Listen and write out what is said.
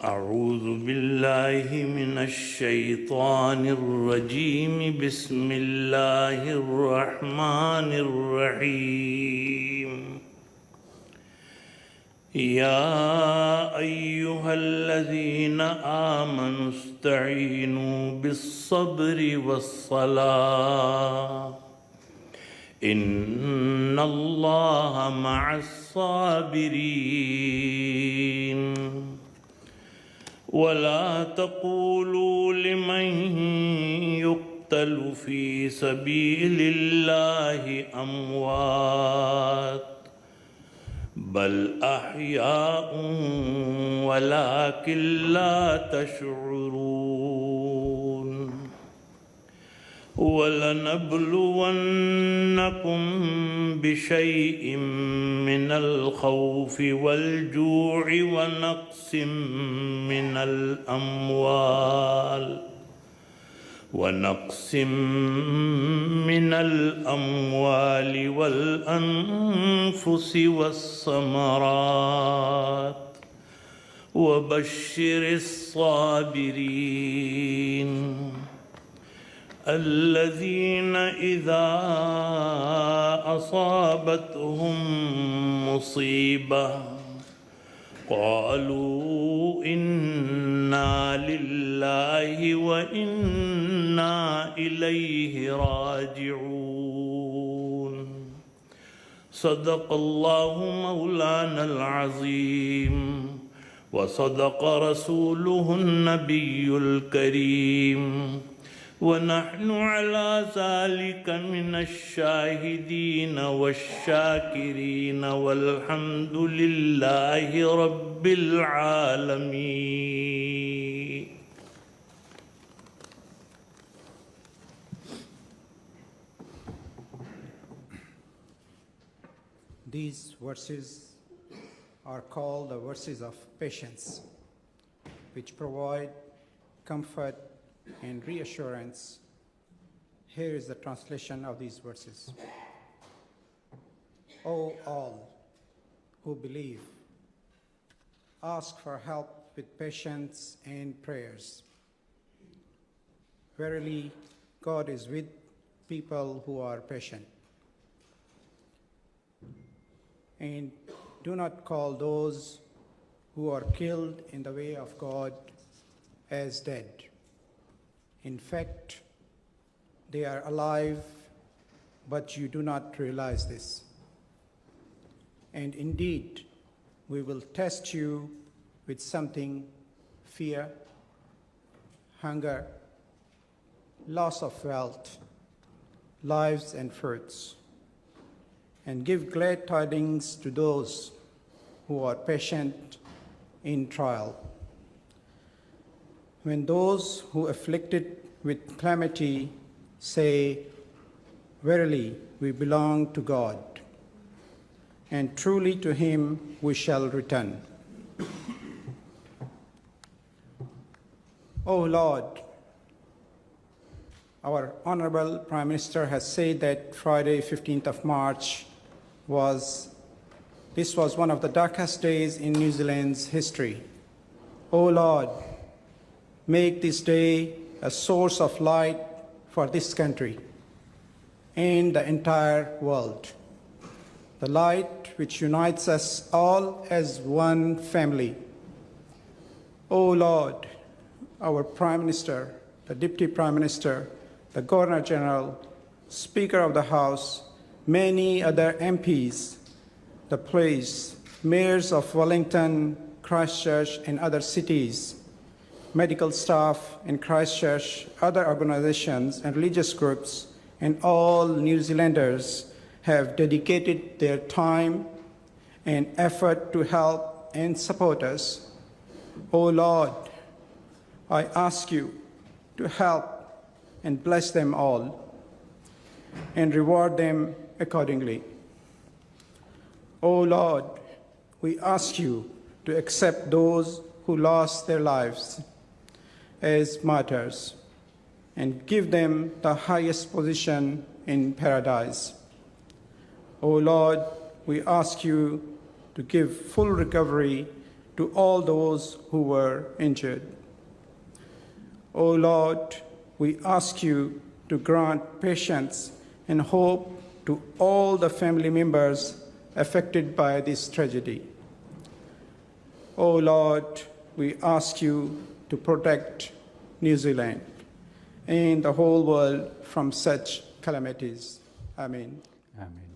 أعوذ بالله من الشيطان الرجيم بسم الله الرحمن الرحيم يا أيها الذين آمنوا استعينوا بالصبر والصلاة إن الله مع الصابرين ولا تقولوا لمن يقتل في سبيل الله أموات بل أحياء ولكن لا تشعرون ولنبلونكم بشيء من الخوف والجوع ونقص من الأموال والأنفس والثمرات وبشر الصابرين الذين إذا أصابتهم مصيبة قالوا إنا لله وإنا إليه راجعون صدق الله مولانا العظيم وصدق رسوله النبي الكريم ونحن على ذلك من الشاهدين والشاكرين والحمد لله رب العالمين. These verses are called the verses of patience, which provide comfort and reassurance. Here is the translation of these verses. O all who believe, ask for help with patience and prayers. Verily, God is with people who are patient. And do not call those who are killed in the way of God as dead. In fact, they are alive, but you do not realize this. And indeed, we will test you with something: fear, hunger, loss of wealth, lives and fruits, and give glad tidings to those who are patient in trial. When those who afflicted with calamity say, verily, we belong to God, and truly to him we shall return. O Lord, our Honorable Prime Minister has said that Friday, 15th of March, was one of the darkest days in New Zealand's history. O Lord, make this day a source of light for this country and the entire world. The light which unites us all as one family. O Lord, our Prime Minister, the Deputy Prime Minister, the Governor General, Speaker of the House, many other MPs, the police, mayors of Wellington, Christchurch and other cities, medical staff in Christchurch, other organizations and religious groups, and all New Zealanders have dedicated their time and effort to help and support us. O Lord, I ask you to help and bless them all and reward them accordingly. O Lord, we ask you to accept those who lost their lives as martyrs and give them the highest position in paradise. O Lord, we ask you to give full recovery to all those who were injured. O Lord, we ask you to grant patience and hope to all the family members affected by this tragedy. O Lord, we ask you to protect New Zealand and the whole world from such calamities. Amen. Amen.